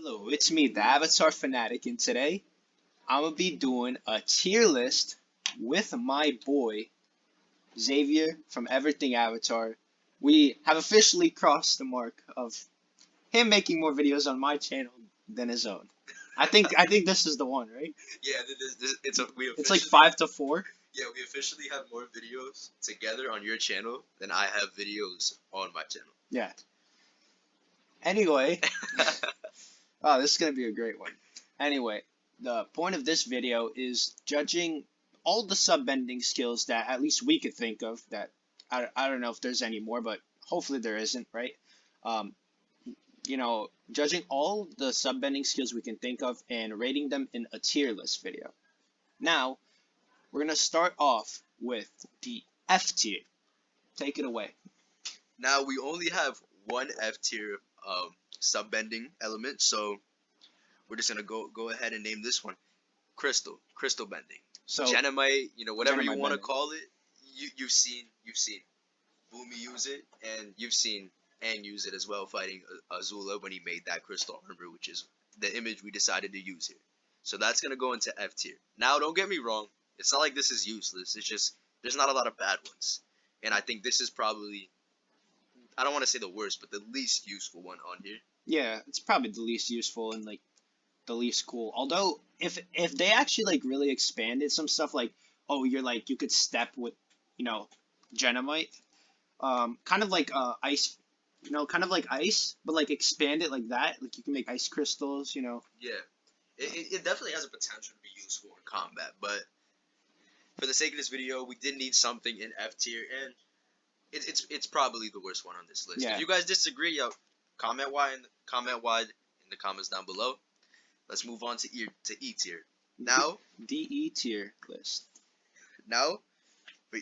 Hello, it's me, the Avatar Fanatic, and today I'm gonna be doing a tier list with my boy Xavier from Everything Avatar. We have officially crossed the mark of him making more videos on my channel than his own. I think this is the one, right? Yeah, we It's like officially 5-4. yeah we officially have more videos together on your channel than I have videos on my channel. Yeah. Anyway, oh, this is gonna be a great one. Anyway, the point of this video is judging all the sub-bending skills that at least we could think of. That I don't know if there's any more, but hopefully there isn't, right? Um, judging all the sub-bending skills we can think of and rating them in a tier list video. Now, we're gonna start off with the F tier. Take it away. Now we only have one F tier sub-bending element, so we're just gonna go ahead and name this one crystal bending. So, Genomite, whatever you Genomite want to bending. call it. You've seen Boomy use it, and you've seen Aang use it as well, fighting Azula when he made that crystal armor, which is the image we decided to use here. So that's gonna go into F tier. Now, don't get me wrong, it's not like this is useless. It's just there's not a lot of bad ones, and I think this is probably, I don't want to say the worst, but the least useful one on here. Yeah, it's probably the least useful and like the least cool. Although if they actually like really expanded some stuff, like, oh, you could step with, you know, Genomite, kind of like ice, kind of like ice, but like expand it like that. Like you can make ice crystals, Yeah, it definitely has a potential to be useful in combat, but for the sake of this video, we did need something in F tier, and it's probably the worst one on this list. Yeah. If you guys disagree, comment why in the comments down below. Let's move on to E tier. Now DE tier list. for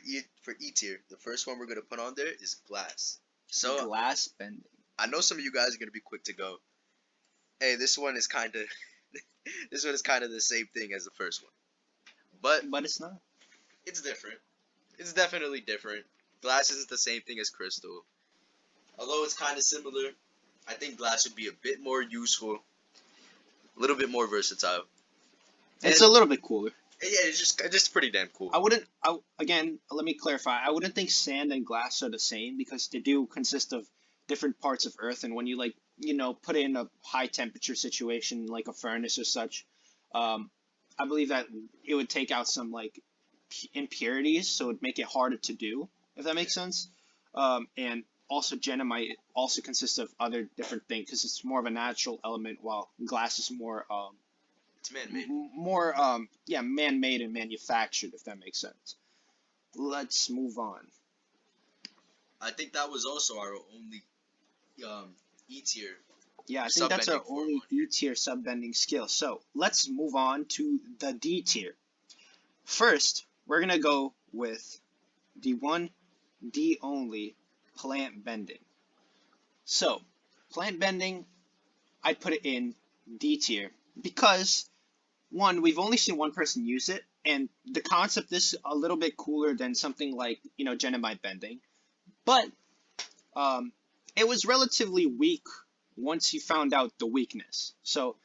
E tier, the first one we're gonna put on there is glass. So Glass bending. I know some of you guys are gonna be quick to go, hey, this one is kind of the same thing as the first one, But it's not. it's different. It's definitely different. Glass isn't the same thing as crystal. Although it's kind of similar, I think glass would be a bit more useful, a little bit more versatile. It's And a little bit cooler. yeah, it's just pretty damn cool. Again, let me clarify. I wouldn't think sand and glass are the same because they do consist of different parts of Earth, and when you like, put it in a high temperature situation like a furnace or such, I believe that it would take out some like impurities, so it would make it harder to do, if that makes sense. And also Genomite also consists of other different things because it's more of a natural element, while glass is more It's man-made. man-made and manufactured, if that makes sense. Let's move on. I think that was also our only E tier. Yeah, I think that's our Sub-bending form only on E tier sub-bending skill. So let's move on to the D tier. First, we're gonna go with the one, the only plant bending. So, plant bending, I put it in D tier because one, we've only seen one person use it, and the concept is a little bit cooler than something like, Genomite bending. But it was relatively weak once he found out the weakness. So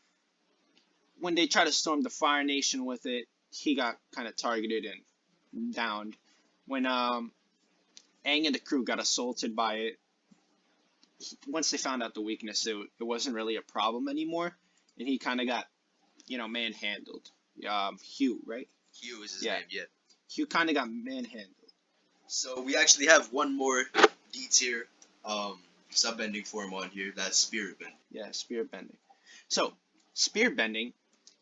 when they tried to storm the Fire Nation with it, he got kind of targeted and downed. When Aang and the crew got assaulted by it, once they found out the weakness, it wasn't really a problem anymore, and he kind of got, manhandled. Hugh, right? Hugh is his Yeah. name, yeah. Hugh kind of got manhandled. So we actually have one more D tier sub-bending form on here. That's spirit bending. Yeah, spear bending. So, spear bending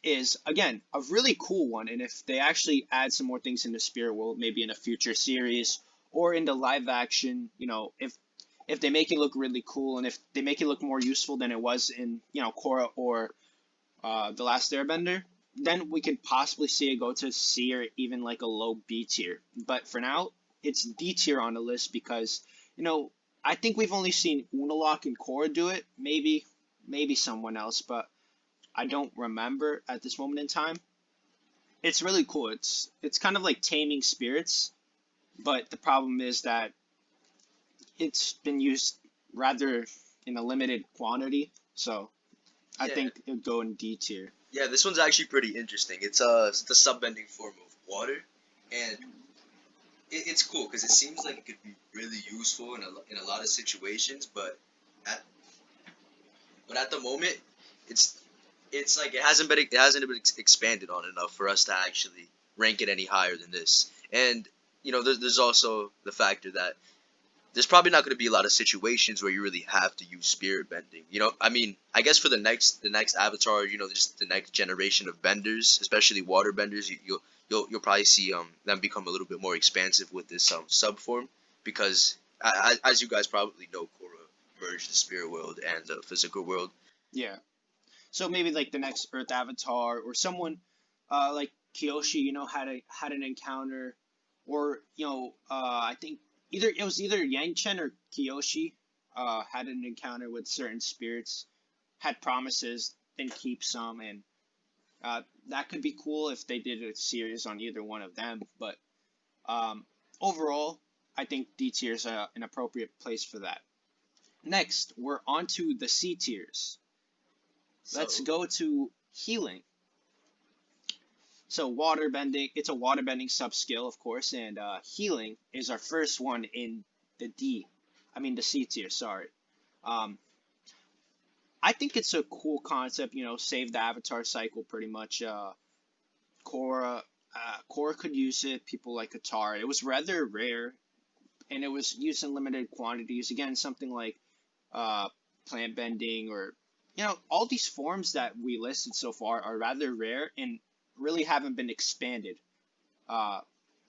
is, again, a really cool one, and if they actually add some more things in the spirit world, maybe in a future series or in the live action, if they make it look really cool and if they make it look more useful than it was in, Korra or The Last Airbender, then we could possibly see it go to C or even like a low B tier. But for now, it's D tier on the list because, I think we've only seen Unalaq and Korra do it. Maybe someone else, but I don't remember at this moment in time. It's really cool. It's kind of like taming spirits, but the problem is that it's been used rather in a limited quantity. So I Yeah. think it would go in D tier. Yeah, this one's actually pretty interesting. It's the subbending form of water, and it's cool because it seems like it could be really useful in a lot of situations, at at the moment, it's it's like it hasn't been expanded on enough for us to actually rank it any higher than this. And there's also the factor that there's probably not going to be a lot of situations where you really have to use spirit bending. I mean, I guess for the next avatar, just the next generation of benders, especially water benders, you'll probably see them become a little bit more expansive with this sub form because as you guys probably know, Korra merged the spirit world and the physical world. Yeah. So maybe like the next Earth Avatar or someone like Kyoshi, had an encounter, or I think either Yang Chen or Kyoshi had an encounter with certain spirits, had promises, then keep some, and that could be cool if they did a series on either one of them. But overall, I think D tier is an appropriate place for that. Next, we're on to the C tiers. Let's So go to healing. So water bending, it's a water bending sub skill, of course, and healing is our first one in the C tier. Sorry. Um, I think it's a cool concept. Save the avatar cycle, pretty much. Korra could use it. People like Katara. It was rather rare, and it was used in limited quantities. Again, something like uh, plant bending, or all these forms that we listed so far are rather rare and really haven't been expanded. uh,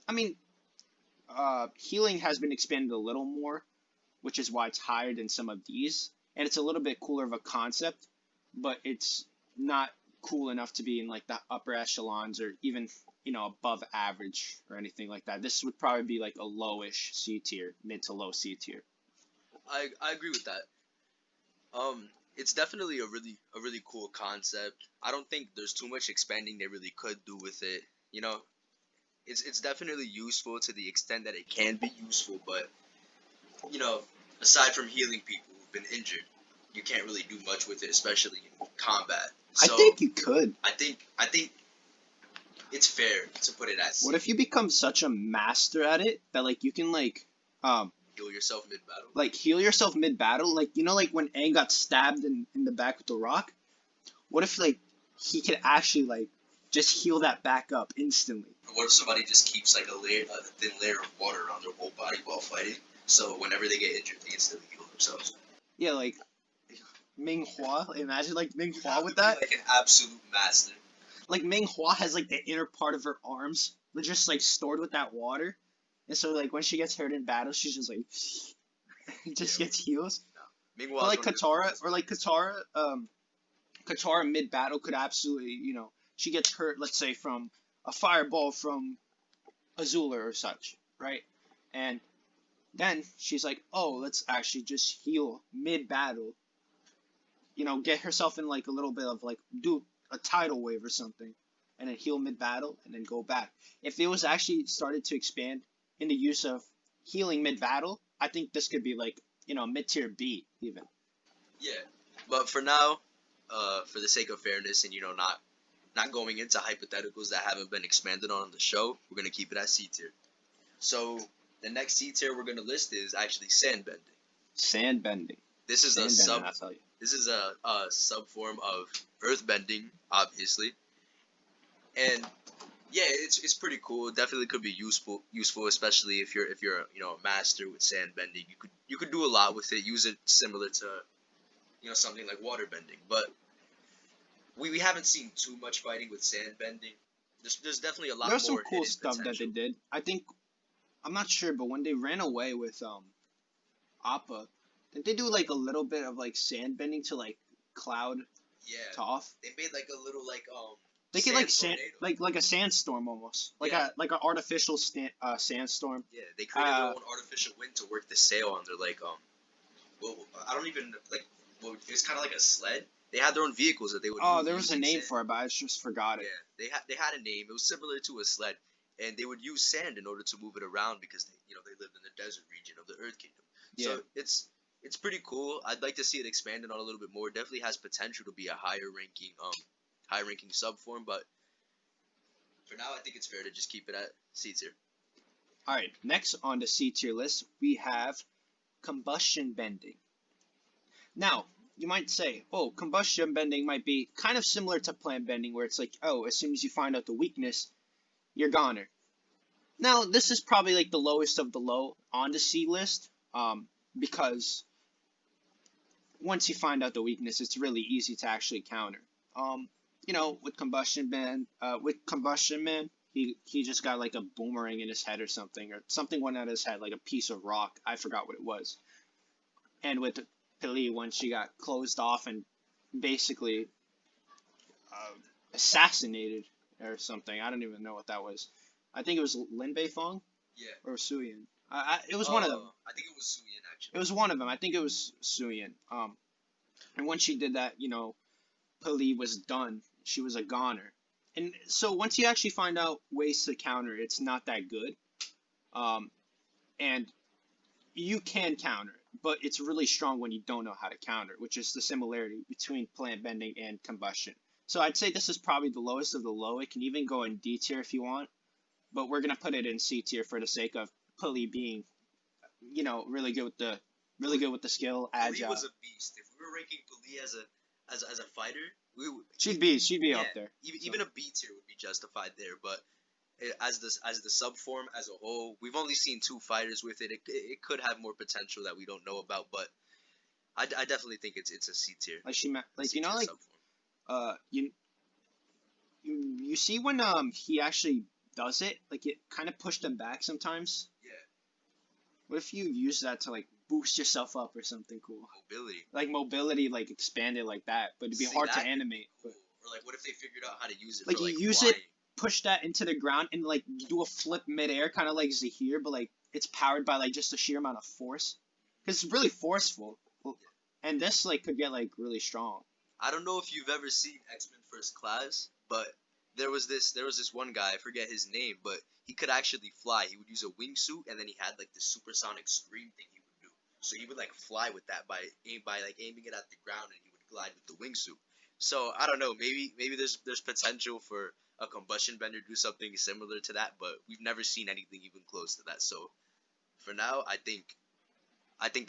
I mean, healing has been expanded a little more, which is why it's higher than some of these, and it's a little bit cooler of a concept, but it's not cool enough to be in like the upper echelons or even above average or anything like that. This would probably be like a lowish C tier, mid to low C tier. I agree with that. It's definitely a really cool concept. I don't think there's too much expanding they really could do with it. You know, it's definitely useful to the extent that it can be useful, but you know, aside from healing people who've been injured, you can't really do much with it, especially in combat. I So think you could. I think it's fair to put it at What C. if you become such a master at it that like you can Heal yourself mid battle. heal yourself mid battle, like when Aang got stabbed in the back with the rock. What if like he could actually like just heal that back up instantly? Or what if somebody just keeps like a thin layer of water around their whole body while fighting, so whenever they get injured, they instantly heal themselves. Yeah, like Ming Hua. Imagine like Ming You Hua have to with be that. like an absolute master. Like Ming Hua has like the inner part of her arms, they're just like stored with that water, and so like when she gets hurt in battle, she's just like just Yeah. gets heals. No. Or Meanwhile, like Katara, Katara mid battle could absolutely, she gets hurt, let's say from a fireball from Azula or such, right? And then she's like, oh, let's actually just heal mid battle, get herself in like a little bit of like do a tidal wave or something, and then heal mid battle and then go back. If it was actually started to expand in the use of healing mid battle, I think this could be like mid tier B even. yeah. But for now, for the sake of fairness and not going into hypotheticals that haven't been expanded on the show, we're gonna keep it at C tier. So the next C tier we're gonna list is actually sand bending. Sand bending. This is a Sand sub. bending, I'll tell you. This is a sub form of earth bending, obviously, and yeah, it's pretty cool. It definitely could be useful, especially if you're a master with sand bending. You could do a lot with it. Use it similar to something like water bending, but we haven't seen too much fighting with sand bending. There's definitely a lot There's some more cool hidden stuff that they potential. did. I think I'm not sure, but when they ran away with Appa, did they do like a little bit of like sand bending to like cloud Yeah, Toph? they made like a little They get sand like sand, tornado. like a sandstorm almost, Yeah. like an artificial sandstorm. Yeah, they created their Uh, own artificial wind to work the sail on their well, I don't even like. Well, it's kind of like a sled. They had their own vehicles that they would oh, move there was a using name sand. for it, but I just forgot Yeah, it. they had a name. It was similar to a sled, and they would use sand in order to move it around because they lived in the desert region of the Earth Kingdom. Yeah, So It's pretty cool. I'd like to see it expanded on a little bit more. Definitely has potential to be a higher ranking sub form, but for now I think it's fair to just keep it at C tier. All right, next on the C tier list, we have combustion bending. Now, you might say, oh, combustion bending might be kind of similar to plant bending, where it's like, oh, as soon as you find out the weakness, you're goner. Now, this is probably like the lowest of the low on the C list, because once you find out the weakness, it's really easy to actually counter. With combustion man, he just got like a boomerang in his head or something went at his head, like a piece of rock. I forgot what it was. And with Pili, when she got closed off and basically assassinated or something, I don't even know what that was. I think it was Lin Bei Fong. Yeah. Or Suyin. It was one of them. I think it was Suyin actually. It was one of them. I think it was Suyin. And when she did that, Pili was done. She was a goner. And so once you actually find out ways to counter, it's not that good. And you can counter, but it's really strong when you don't know how to counter, which is the similarity between plant bending and combustion. So I'd say this is probably the lowest of the low. It can even go in D tier if you want, but we're gonna put it in C tier for the sake of Pili being, really good with the skill, agile. Pili was a beast. If we were ranking Pili as a fighter, she'd be up there. Even a B tier would be justified there, but as the sub form as a whole, we've only seen 2 fighters with it. It could have more potential that we don't know about, but I definitely think it's a C tier. You see when he actually does it, like it kind of pushed him back sometimes. Yeah. What if you use that to like boost yourself up or something cool? Mobility, like expanded like that, but it'd be hard to animate. Cool. Or like, what if they figured out how to use it? Like for, you use flying? it, push that into the ground, and like do a flip midair, kind of like Zahir, but like it's powered by like just a sheer amount of force. Cause it's really forceful, and this like could get like really strong. I don't know if you've ever seen X-Men First Class, but there was this one guy, I forget his name, but he could actually fly. He would use a wingsuit, and then he had like this supersonic scream thing he would do. So he would like fly with that by aiming it at the ground, and he would glide with the wingsuit. So I don't know, maybe there's potential for a combustion bender to do something similar to that, but we've never seen anything even close to that. So for now, I think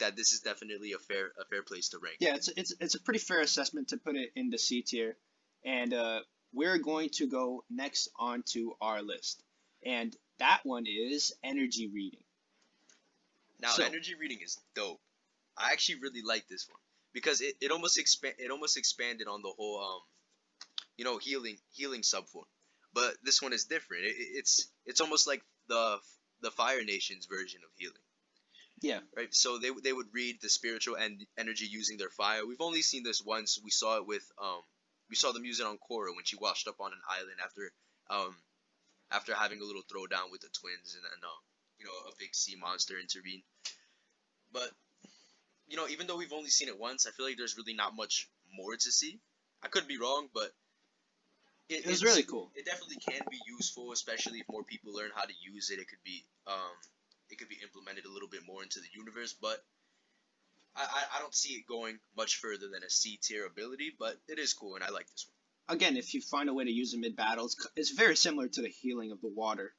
that this is definitely a fair place to rank. Yeah, it's a pretty fair assessment to put it in the C tier, and we're going to go next onto our list, and that one is energy reading. Now, energy reading is dope. I actually really like this one because it almost expanded on the whole healing subform, but this one is different. It's almost like the Fire Nation's version of healing. Yeah. Right. So they would read the spiritual energy using their fire. We've only seen this once. We saw it with we saw them use it on Korra when she washed up on an island after having a little throwdown with the twins, and then a big sea monster intervened. But even though we've only seen it once, I feel like there's really not much more to see. I could be wrong, but it was really cool. It definitely can be useful, especially if more people learn how to use it. It could be implemented a little bit more into the universe, but I don't see it going much further than a C tier ability, but it is cool, and I like this one. Again, if you find a way to use it mid-battle, it's very similar to the healing of the water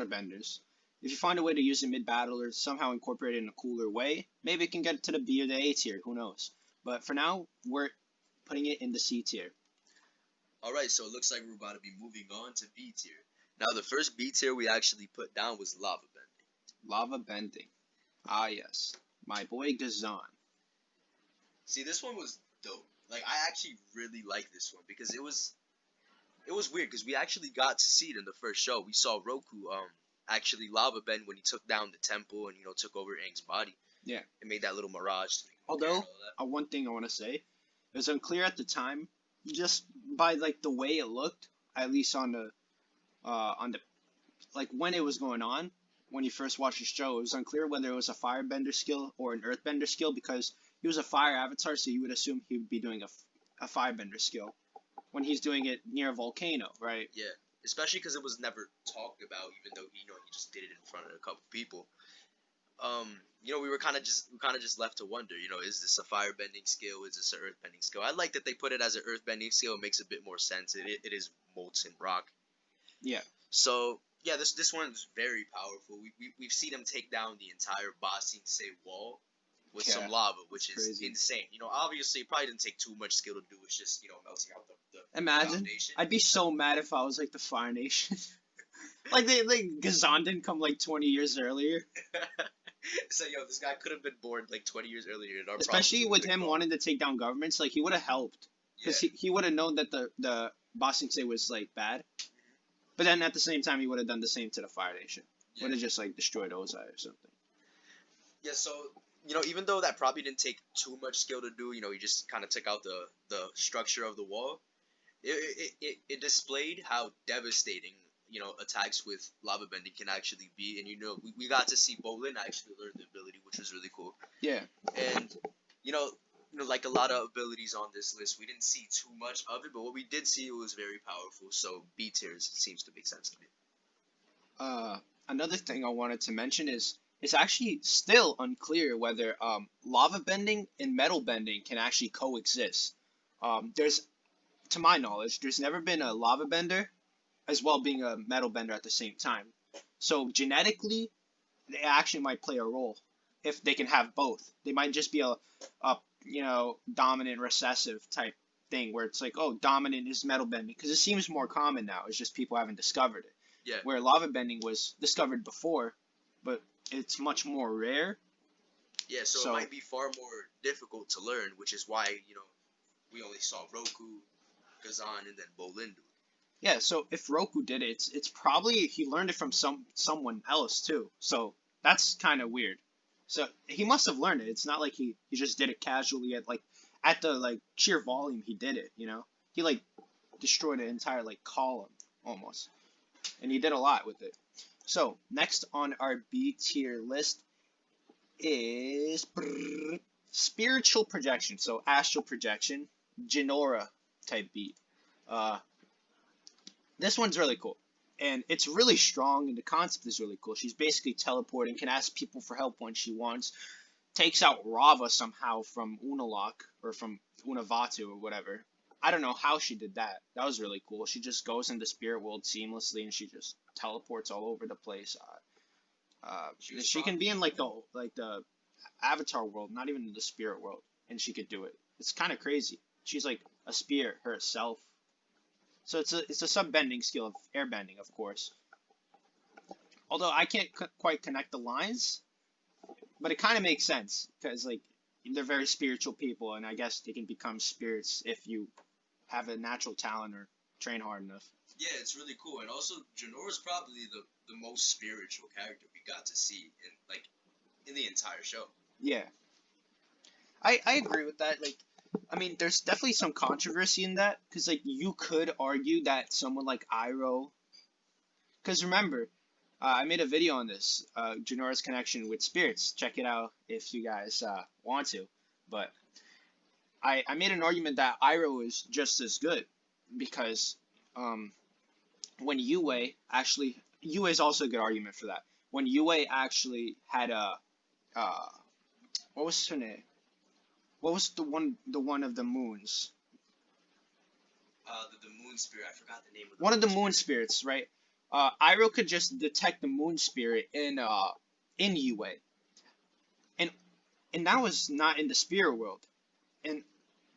benders. If you find a way to use it mid-battle or somehow incorporate it in a cooler way, maybe it can get to the B or the A tier, who knows. But for now, we're putting it in the C tier. Alright, so it looks like we're about to be moving on to B tier. Now, the first B tier we actually put down was lava bending. Lava bending. Ah, yes. My boy Gazan. See, this one was dope. Like, I actually really like this one because it was weird because we actually got to see it in the first show. We saw Roku actually lava bend when he took down the temple and took over Aang's body. Yeah. And made that little mirage thing. Although, one thing I want to say, it was unclear at the time, just by like the way it looked, at least on the like when it was going on, when you first watched the show, it was unclear whether it was a firebender skill or an earthbender skill because he was a fire avatar, so you would assume he would be doing a firebender skill when he's doing it near a volcano, right? Yeah, especially because it was never talked about, even though he just did it in front of a couple people. we were kind of just left to wonder, is this a fire bending skill? Is this an earth bending skill? I like that they put it as an earth bending skill. It makes a bit more sense. It is molten rock. Yeah. So yeah, this one's very powerful. We've seen him take down the entire Ba Sing Se wall with some Yeah, lava, which is crazy. insane. Obviously it probably didn't take too much skill to do. It's just melting out the Imagine. foundation. I'd be so mad if I was like the Fire Nation. Like Gazan didn't come like 20 years earlier. So this guy could have been born like 20 years earlier, and our Especially problems with would have him been wanting to take down governments, like he would have helped. Yeah. Because he would have known that the Ba Sing Se was like bad. But then at the same time, he would have done the same to the Fire Nation. Yeah. Would have just like destroyed Ozai or something. Yeah, so even though that probably didn't take too much skill to do, he just kind of took out the structure of the wall. It displayed how devastating attacks with lava bending can actually be, and we got to see Bolin actually learn the ability, which was really cool. Yeah. And like a lot of abilities on this list, we didn't see too much of it, but what we did see, it was very powerful. So B tiers seems to make sense to me. Another thing I wanted to mention is it's actually still unclear whether lava bending and metal bending can actually coexist. To my knowledge, there's never been a lava bender as well being a metal bender at the same time. So genetically, they actually might play a role if they can have both. They might just be a dominant recessive type thing where it's like, oh, dominant is metal bending because it seems more common now. It's just people haven't discovered it. Yeah. Where lava bending was discovered before, but it's much more rare. Yeah, so it might be far more difficult to learn, which is why we only saw Roku, Kazan, and then Bolin do it. Yeah, so if Roku did it, it's probably he learned it from someone else too. So that's kind of weird. So he must have learned it. It's not like he just did it casually at the sheer volume he did it. He destroyed an entire column almost, and he did a lot with it. So next on our B tier list is spiritual projection. So astral projection, Jinora type beat. This one's really cool. And it's really strong, and the concept is really cool. She's basically teleporting, can ask people for help when she wants, takes out Rava somehow from Unalaq, or from Unavatu, or whatever. I don't know how she did that. That was really cool. She just goes in the spirit world seamlessly, and she just teleports all over the place. She can be in the Avatar world, not even in the spirit world, and she could do it. It's kind of crazy. She's like a spirit herself. So it's a sub-bending skill of airbending, of course. Although I can't quite connect the lines, but it kind of makes sense because they're very spiritual people, and I guess they can become spirits if you have a natural talent or train hard enough. Yeah, it's really cool, and also Janora's probably the most spiritual character we got to see in the entire show. Yeah, I agree with that. There's definitely some controversy in that, because you could argue that someone like Iroh, because remember, I made a video on this, Janora's connection with spirits. Check it out if you guys want to. But I made an argument that Iroh is just as good, because when Yue is also a good argument for that. When Yue actually had what was her name? What was the one of the moons? The moon spirit. I forgot the name of one of the moon spirits, right? Iroh could just detect the moon spirit in Yue, and that was not in the spirit world. And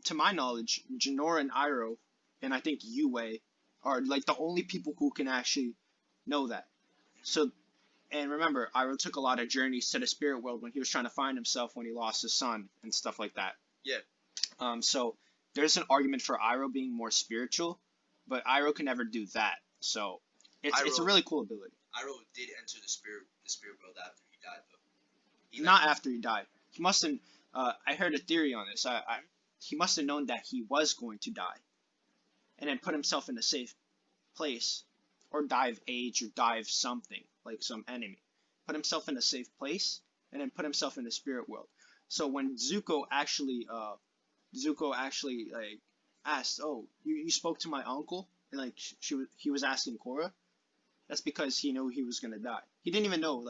to my knowledge, Jinora and Iroh, and I think Yue, are the only people who can actually know that. So, and remember, Iroh took a lot of journeys to the spirit world when he was trying to find himself when he lost his son and stuff like that. Yeah. So there's an argument for Iroh being more spiritual, but Iroh can never do that. So it's a really cool ability. Iroh did enter the spirit world after he died, though. Not after he died. He must have. I heard a theory on this. He must have known that he was going to die, and then put himself in a safe place, or die of age, or die of something like some enemy. Put himself in a safe place, and then put himself in the spirit world. So when Zuko actually asked, "Oh, you spoke to my uncle," and he was asking Korra. That's because he knew he was gonna die. He didn't even know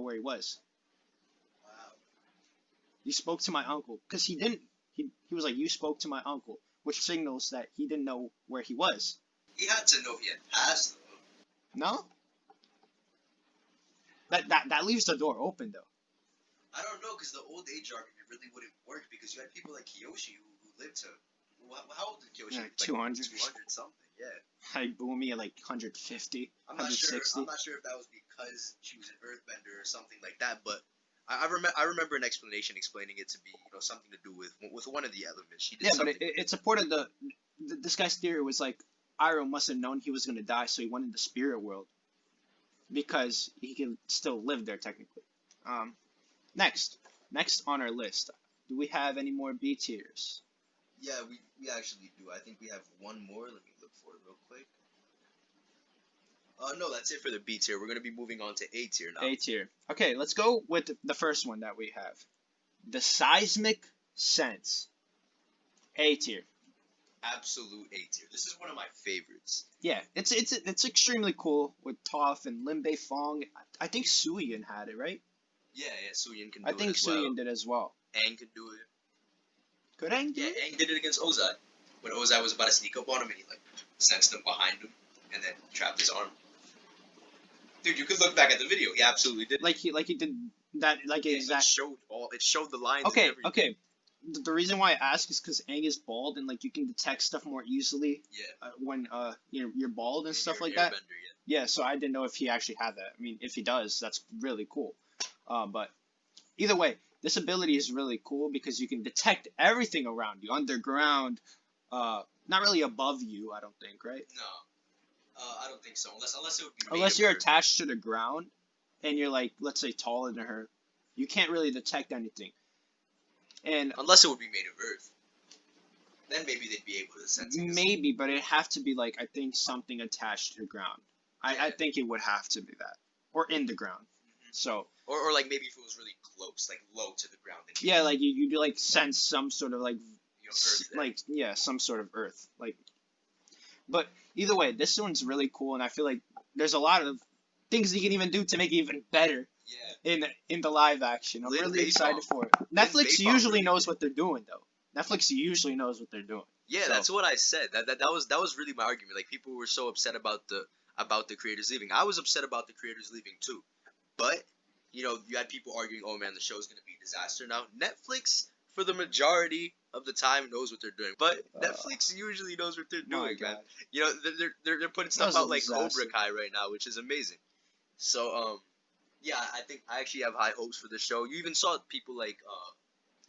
where he was. You spoke to my uncle, because he didn't. He was like, you spoke to my uncle, which signals that he didn't know where he was. He had to know he had passed, though. No, that leaves the door open though. I don't know, because the old age argument really wouldn't work, because you had people like Kiyoshi who lived to. How old did Kiyoshi live? Like 200. 200 something, yeah. Like Boomy at like 150, I'm not 160. sure if that was because she was an earthbender or something like that, but I remember an explanation explaining it to be, something to do with one of the elements. She did Yeah, but something. it supported this guy's theory was like Iroh must have known he was gonna die, so he went in the spirit world because he can still live there technically. Next on our list, do we have any more B tiers? Yeah, we actually do. I think we have one more. Let me look for it real quick. No, that's it for the B tier. We're gonna be moving on to A tier now. A tier. Okay, let's go with the first one that we have, the seismic sense. A tier. Absolute A tier. This is one of my favorites. Yeah, it's extremely cool with Toph and Lim Fong. I think Suyin had it, right? Yeah, Suyin can do I it think as well. Suyin did as well. Aang can do it. Could Aang do Yeah, it? Aang did it against Ozai. When Ozai was about to sneak up on him and he sensed him behind him and then trapped his arm. Dude, you could look back at the video. He absolutely did. Like he did that exact. It showed the lines. Okay, and everything. okay. The reason why I ask is because Aang is bald and like you can detect stuff more easily. Yeah. When you're bald and stuff like Airbender, that. Yeah, so I didn't know if he actually had that. I mean, if he does, that's really cool. But either way, this ability is really cool because you can detect everything around you, underground, not really above you. I don't think, right? No, I don't think so. Unless it would be. Unless you're attached to the ground, and you're like, let's say, taller than her, you can't really detect anything. And unless it would be made of earth, then maybe they'd be able to sense it. Maybe, but it have to be like I think something attached to the ground. I think it would have to be that, or in the ground. Mm-hmm. So. Or like maybe if it was really close, like low to the ground. Yeah, like you do like sense some sort of like, earth like some sort of earth like. But either way, this one's really cool, and I feel like there's a lot of things you can even do to make it even better. Yeah. In the live action, I'm really excited for it. Netflix usually knows what they're doing, though. Netflix usually knows what they're doing. Yeah, so. That's what I said. That was really my argument. Like people were so upset about the creators leaving. I was upset about the creators leaving too, but you had people arguing, oh man, the show's gonna be a disaster now. Netflix, for the majority of the time, knows what they're doing, but Netflix usually knows what they're doing, man. They're putting stuff out like Cobra Kai right now, which is amazing. So yeah, I think I actually have high hopes for the show. You even saw people like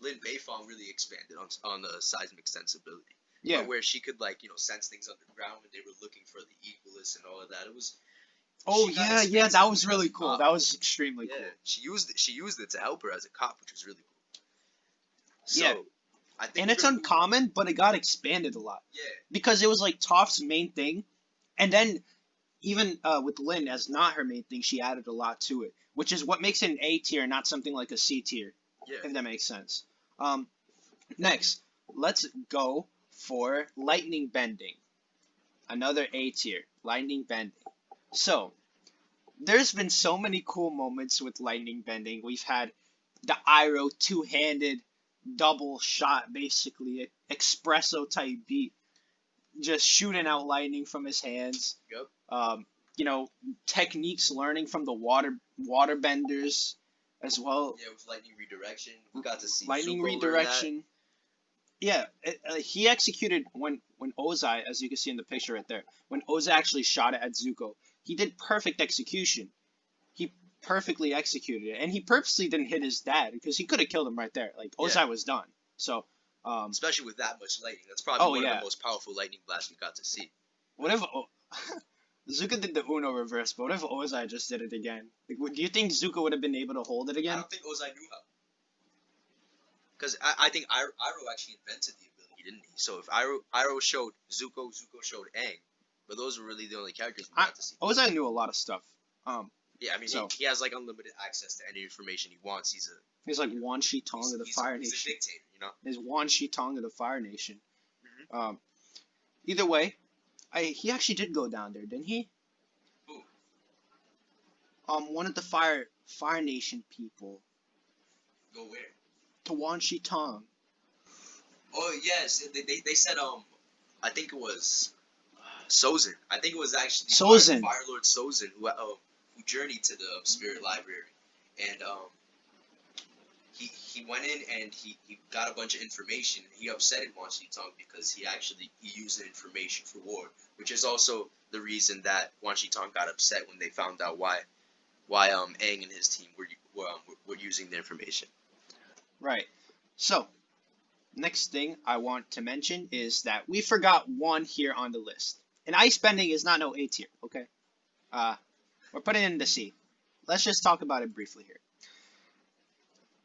Lin Beifong really expanded on the seismic sensibility. Yeah, where she could sense things underground when they were looking for the Equalist and all of that. It was. Oh yeah, that was really cool. That was extremely cool. She used it to help her as a cop, which was really cool. So, yeah, I think it's uncommon, but it got expanded a lot. Yeah, because it was like Toph's main thing, and then even with Lin as not her main thing, she added a lot to it, which is what makes it an A tier, not something like a C tier. Yeah, if that makes sense. Next, let's go for lightning bending. Another A tier, lightning bending. So, there's been so many cool moments with lightning bending. We've had the Iroh two-handed double shot, basically, espresso type beat, just shooting out lightning from his hands. Yep. Techniques learning from the water benders as well. Yeah, with lightning redirection, we got to see lightning Zuko redirection. Yeah, he executed when Ozai, as you can see in the picture right there, when Ozai actually shot it at Zuko, he did perfect execution. He perfectly executed it, and he purposely didn't hit his dad because he could have killed him right there. Like Ozai was done. So, especially with that much lightning, that's probably one of the most powerful lightning blasts we got to see. What if Zuko did the Uno reverse, but what if Ozai just did it again? Like, do you think Zuko would have been able to hold it again? I don't think Ozai knew how. Because I think Iroh actually invented the ability, didn't he? So if Iroh showed Zuko, Zuko showed Aang, but those were really the only characters we got to see. Ozai knew a lot of stuff. Yeah, I mean, he has like unlimited access to any information he wants. He's like Wan Shi Tong of the Fire Nation. He's a dictator, He's Wan Shi Tong of the Fire Nation. Mm-hmm. Either way, he actually did go down there, didn't he? Who? One of the Fire Nation people. Go where? to Wan Shi Tong. Oh yes, they said I think it was Sozin. I think it was actually Sozin. Fire Lord Sozin who journeyed to the Spirit Library, and he went in and he got a bunch of information. He upset Wan Shi Tong because he used the information for war, which is also the reason that Wan Shi Tong got upset when they found out why Aang and his team were using the information. Right. So, next thing I want to mention is that we forgot one here on the list. And ice bending is not no A tier, okay? We're putting it in the C. Let's just talk about it briefly here.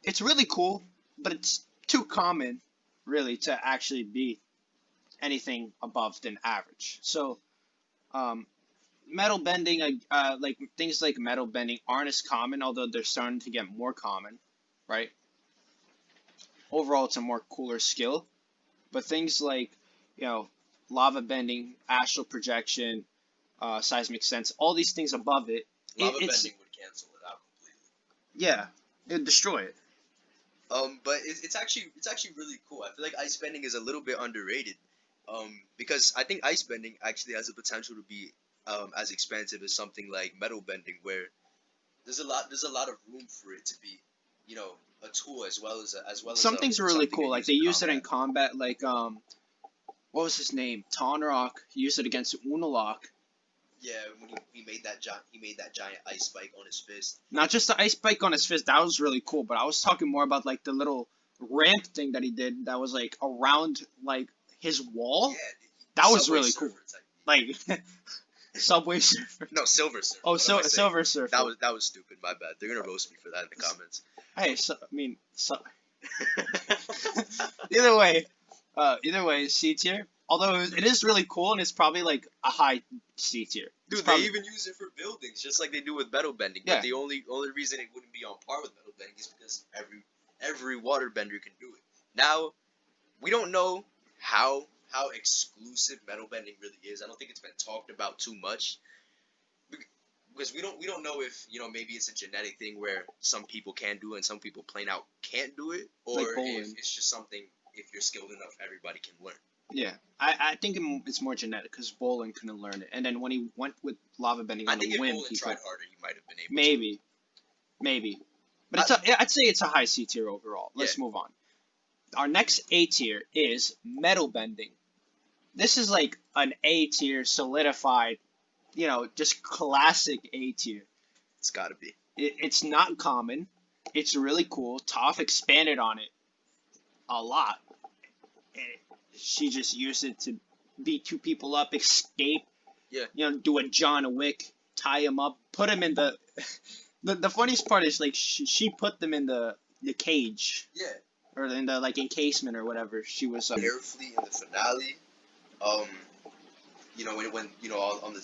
It's really cool, but it's too common, really, to actually be anything above than average. So, metal bending, like things like metal bending aren't as common, although they're starting to get more common, right? Overall, it's a more cooler skill. But things like, lava bending, astral projection, seismic sense, all these things above it, Lava bending would cancel it out completely. Yeah, it'd destroy it. But it's actually really cool. I feel like ice bending is a little bit underrated. Because I think ice bending actually has the potential to be as expansive as something like metal bending, where there's a lot of room for it to be, a tool as well as Some things are really something cool. Like they use it in combat. Like what was his name? Tonrock used it against Unalak. Yeah, when he made that giant ice spike on his fist. Not just the ice spike on his fist. That was really cool. But I was talking more about like the little ramp thing that he did. That was like around like his wall. Yeah, that was really cool. Like Subway Surfer. No, Silver Surfer. Oh, Silver Surfer. That was stupid. My bad. They're gonna roast me for that in the comments. Hey, either way, C tier. Although it is really cool and it's probably like a high C tier. Dude, they even use it for buildings, just like they do with metal bending. Yeah. But the only reason it wouldn't be on par with metal bending is because every water bender can do it. Now, we don't know how exclusive metal bending really is. I don't think it's been talked about too much. Because we don't know if maybe it's a genetic thing where some people can do it and some people plain out can't do it, or Like if it's just something, if you're skilled enough, everybody can learn. Yeah, I think it's more genetic because Bolin couldn't learn it, and then when he went with lava bending on the whim, he tried harder, he might have been able. Maybe, but I'd say it's a high C tier overall. Let's move on. Our next A tier is metal bending. This is like an A tier solidified, just classic A tier. It's gotta be. It's not common. It's really cool. Toph expanded on it a lot. She just used it to beat two people up, escape. Yeah. Do a John Wick, tie him up, put him in the. The funniest part is like she put them in the cage. Yeah. Or in the like encasement or whatever. She was. Air fleet in the finale. When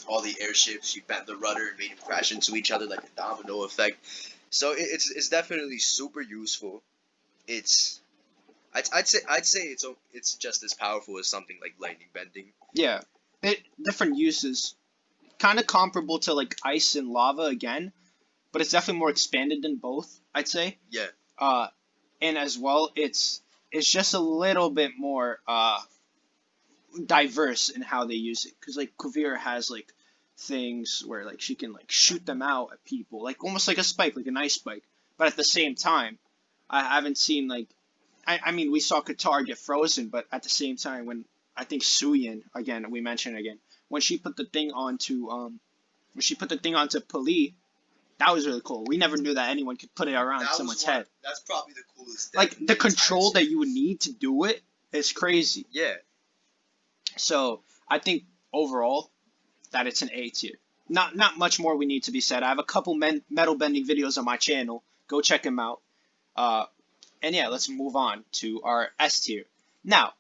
all the airships, she bent the rudder and made them crash into each other like a domino effect. So it's definitely super useful. I'd say it's just as powerful as something like lightning bending. Yeah, different uses, kind of comparable to like ice and lava again, but it's definitely more expanded than both. I'd say. Yeah. And as well, it's just a little bit more diverse in how they use it, because like Xavier has like things where like she can like shoot them out at people, like almost like a spike, like an ice spike, but at the same time, I haven't seen like. I mean, we saw Qatar get frozen, but at the same time, when I think Suyin, again, we mentioned again, when she put the thing onto Pali, that was really cool. We never knew that anyone could put it around someone's head. That's probably the coolest thing. Like the control that you would need to do it is crazy. Yeah. So I think overall that it's an A tier. Not much more we need to be said. I have a couple metal bending videos on my channel. Go check them out. And yeah, let's move on to our S tier. Now,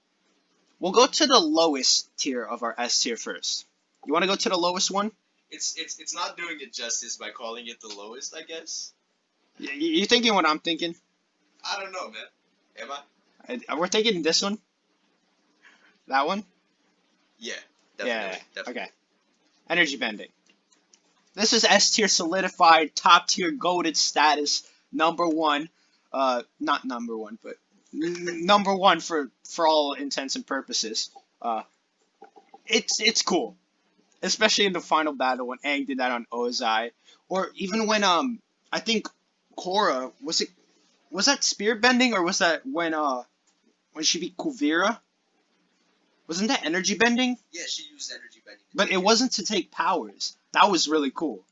we'll go to the lowest tier of our S tier first. You want to go to the lowest one? It's not doing it justice by calling it the lowest, I guess. You thinking what I'm thinking? I don't know, man. Am I? We're thinking this one? That one? Yeah, definitely. Okay. Energy bending. This is S tier solidified, top tier goated status, number one. Not number one, but number one for all intents and purposes. It's cool, especially in the final battle when Aang did that on Ozai, or even when I think Korra was that spear bending or was that when she beat Kuvira? Wasn't that energy bending? Yeah, she used energy bending. But it wasn't to take powers. That was really cool.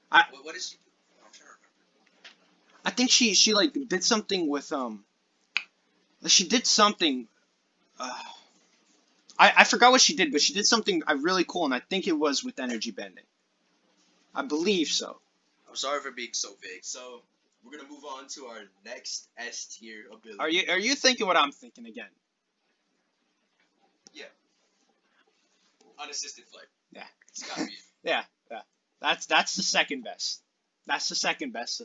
What did she do? I'm trying to remember. I think she like did something with she did something. Uh, I forgot what she did, but she did something really cool, and I think it was with energy bending. I believe so. I'm sorry for being so vague. So we're gonna move on to our next S tier ability. Are you thinking what I'm thinking again? Yeah. Unassisted flight. Yeah. It's gotta be. Yeah. That's the second best. That's the second best.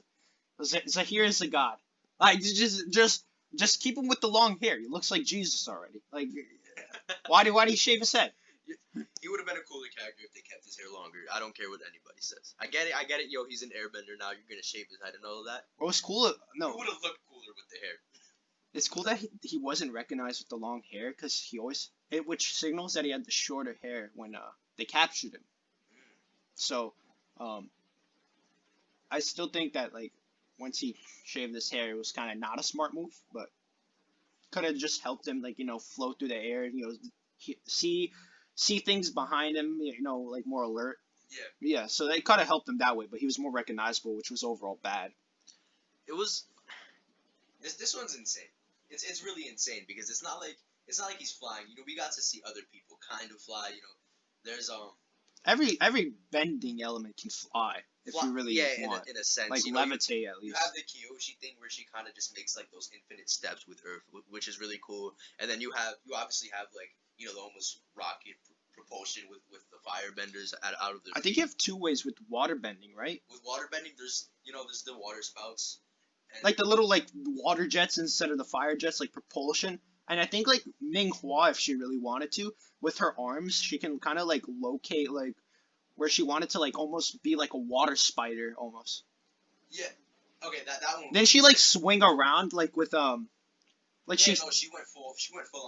Zahir is the god. Like just keep him with the long hair. He looks like Jesus already. Like why did he shave his head? He would have been a cooler character if they kept his hair longer. I don't care what anybody says. I get it. Yo, he's an airbender now. You're gonna shave his head and all of that. What was cool? He No, would have looked cooler with the hair. it's cool that he wasn't recognized with the long hair because which signals that he had the shorter hair when they captured him. So I still think that like once he shaved his hair, it was kind of not a smart move, but could have just helped him like float through the air, see things behind him, like more alert. Yeah. Yeah, so they could have helped him that way, but he was more recognizable, which was overall bad. It was. This one's insane. It's really insane because it's not like he's flying. We got to see other people kind of fly. There's Every bending element can fly if you really want. in a sense, like levitate at least. You have the Kyoshi thing where she kind of just makes like those infinite steps with Earth, which is really cool. And then you obviously have like the almost rocket propulsion with the firebenders out of the. I think you have two ways with water bending, right? With water bending, there's the water spouts. Like the little like water jets instead of the fire jets, like propulsion. And I think like Ming Hua, if she really wanted to, with her arms, she can kind of like locate like where she wanted to like almost be like a water spider almost. Yeah. Okay, that one. Then she like swing around like with like she went full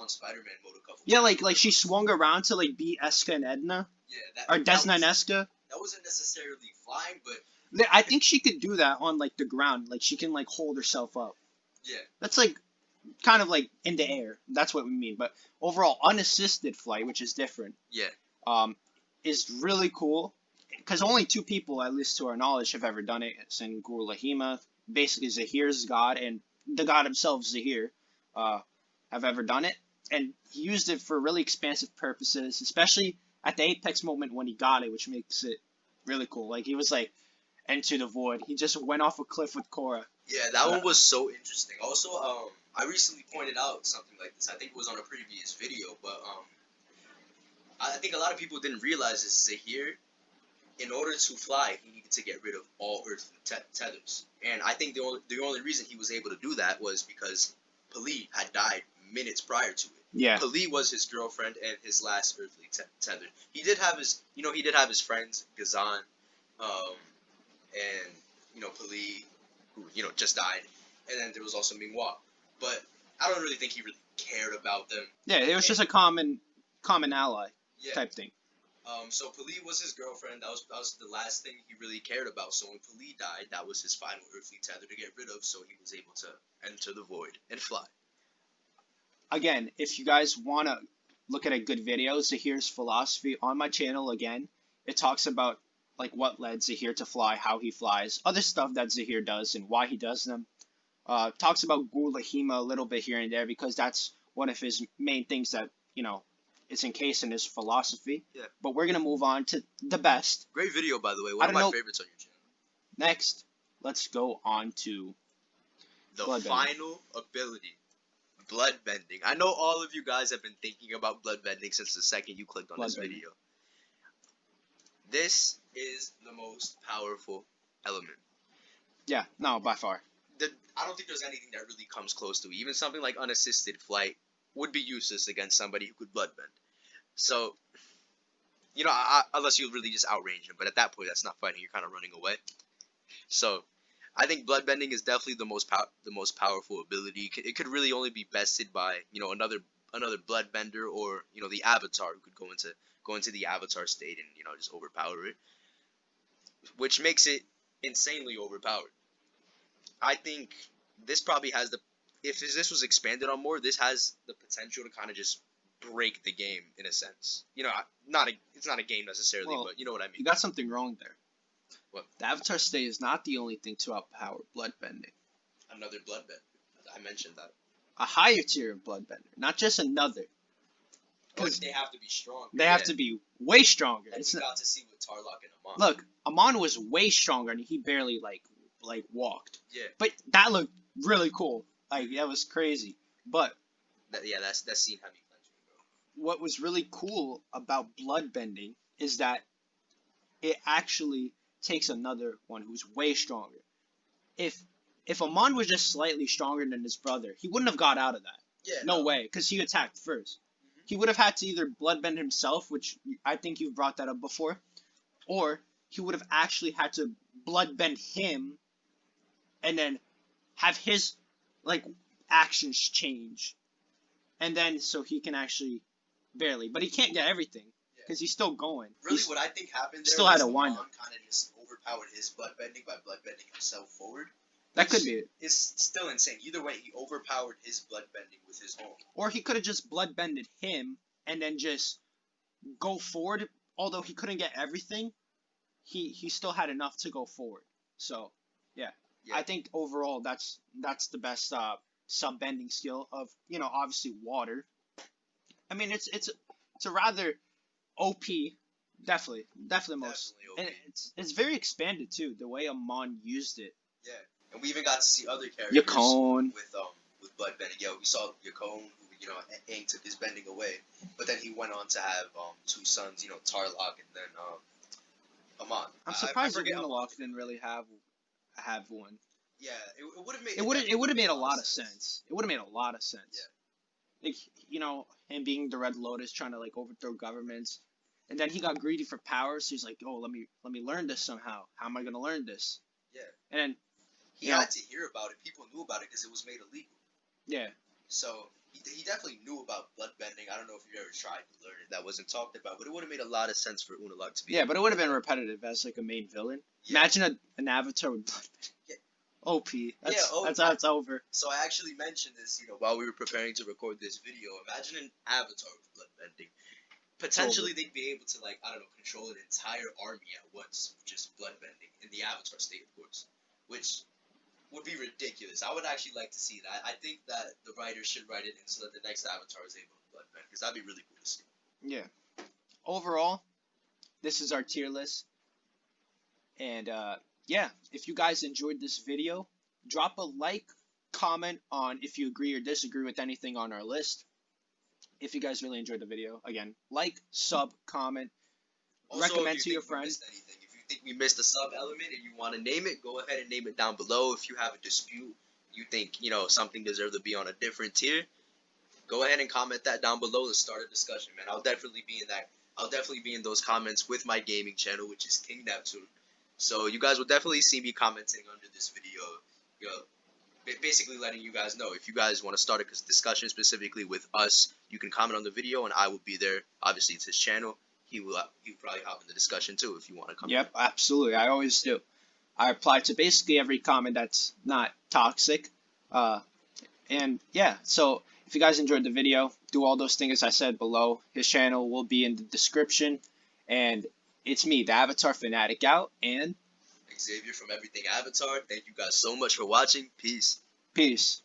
on Spider-Man mode a couple. Yeah, like she swung around to like be Eska and Edna. Yeah, or Desna and Eska. That wasn't necessarily flying, but I think she could do that on like the ground. Like she can like hold herself up. Yeah. That's like kind of like in the air. That's what we mean. But overall, unassisted flight, which is different. Yeah. Is really cool because only two people, at least to our knowledge, have ever done it. It's in Gur Lahima, basically Zahir's god and the god himself, Zahir, have ever done it. And he used it for really expansive purposes, especially at the apex moment when he got it, which makes it really cool. Like he was like, enter the void. He just went off a cliff with Korra. Yeah, that one was so interesting. Also, I recently pointed out something like this. I think it was on a previous video, but I think a lot of people didn't realize this. Zahir, in order to fly, he needed to get rid of all earthly tethers. And I think the only reason he was able to do that was because Pali had died minutes prior to it. Yeah. Pali was his girlfriend and his last earthly tether. He did have his friends, Gazan, and Pali, who just died, and then there was also Minghua. But I don't really think he really cared about them. Yeah, it was just a common ally type thing. So Pali was his girlfriend. That was the last thing he really cared about. So when Pali died, that was his final earthly tether to get rid of. So he was able to enter the void and fly. Again, if you guys want to look at a good video, Zahir's philosophy on my channel again, it talks about like what led Zahir to fly, how he flies, other stuff that Zahir does and why he does them. Talks about Gur Lahima a little bit here and there because that's one of his main things that is encased in his philosophy. Yeah. But we're gonna move on to the best. Great video, by the way. One of my favorites on your channel. Next, let's go on to the final ability. Blood bending. I know all of you guys have been thinking about blood bending since the second you clicked on this video. This is the most powerful element. Yeah, no, by far. I don't think there's anything that really comes close to it. Even something like unassisted flight would be useless against somebody who could blood bend. So, unless you really just outrange him. But at that point, that's not fighting. You're kind of running away. So, I think bloodbending is definitely the most powerful ability. It could really only be bested by another bloodbender, or the Avatar, who could go into the Avatar state and just overpower it, which makes it insanely overpowered. I think this probably has the if this was expanded on more, this has the potential to kind of just break the game in a sense. It's not a game necessarily, Well, but you know what I mean. You got something wrong there. What? The Avatar state is not the only thing to outpower bloodbending. Another bloodbender. I mentioned that. A higher tier of bloodbender, not just another. Because they have to be strong. They have to be way stronger. And we got to see with Tarlok and Amon. Look, Amon was way stronger, and he barely like walked. Yeah. But that looked really cool. Like, that was crazy. But that's seen heavy cleansing, bro. What was really cool about bloodbending is that it actually takes another one who's way stronger. If Amon was just slightly stronger than his brother, he wouldn't have got out of that. Yeah. No way, because he attacked first. He would have had to either bloodbend himself, which I think you've brought that up before, or he would have actually had to bloodbend him and then have his actions change, and then so he can actually barely, but he can't get everything because he's still going. Really, what I think happened there still had was a wind Amon kind of just overpowered his bloodbending by bloodbending himself forward. That could be it. It's still insane. Either way, he overpowered his bloodbending with his own. Or he could have just bloodbended him and then just go forward. Although he couldn't get everything, he still had enough to go forward. So, yeah. I think overall that's the best sub-bending skill of, obviously water. I mean, it's a rather OP, definitely most. Definitely OP. And it's very expanded too, the way Amon used it. Yeah. And we even got to see other characters Yakone. with bloodbending. Yeah, we saw Yakone, who Aang took his bending away, but then he went on to have two sons, Tarlok and then Amon. I'm surprised Unalaq didn't really have one. Yeah, it would have made it would have made a lot of sense. It would have made a lot of sense. Yeah. Like, him being the Red Lotus, trying to overthrow governments, and then he got greedy for power, so he's like, oh, let me learn this somehow. How am I gonna learn this? Yeah. And then he had to hear about it. People knew about it because it was made illegal. Yeah. So he definitely knew about bloodbending. I don't know if you ever tried to learn it. That wasn't talked about, but it would have made a lot of sense for Unalaq to be. Yeah, but it would have been repetitive as a main villain. Yeah. Imagine an Avatar with bloodbending. Yeah. OP. That's over. So I actually mentioned this, while we were preparing to record this video. Imagine an Avatar with bloodbending. Potentially, they'd be able to, control an entire army at once with just bloodbending in the Avatar state, of course, which would be ridiculous. I would actually like to see that. I think that the writers should write it in so that the next Avatar is able to bloodbend, because that'd be really cool to see. Yeah. Overall, this is our tier list, and yeah, if you guys enjoyed this video, drop a like, comment on if you agree or disagree with anything on our list. If you guys really enjoyed the video, again, like, sub, comment, also, recommend to your friends. If you think we missed a sub element and you want to name it, go ahead and name it down below. If you have a dispute, you think something deserves to be on a different tier, go ahead and comment that down below to start a discussion, man. I'll definitely be in those comments with my gaming channel, which is King Neptune. So you guys will definitely see me commenting under this video, basically letting you guys know if you guys want to start a discussion specifically with us. You can comment on the video, and I will be there. Obviously, it's his channel. He'll probably hop in the discussion too if you want to come. Yep, absolutely. I always do. I reply to basically every comment that's not toxic. And yeah, so if you guys enjoyed the video, do all those things I said below. His channel will be in the description. And it's me, TheAvatarFanatic out, and Xavier from Everything Avatar. Thank you guys so much for watching. Peace. Peace.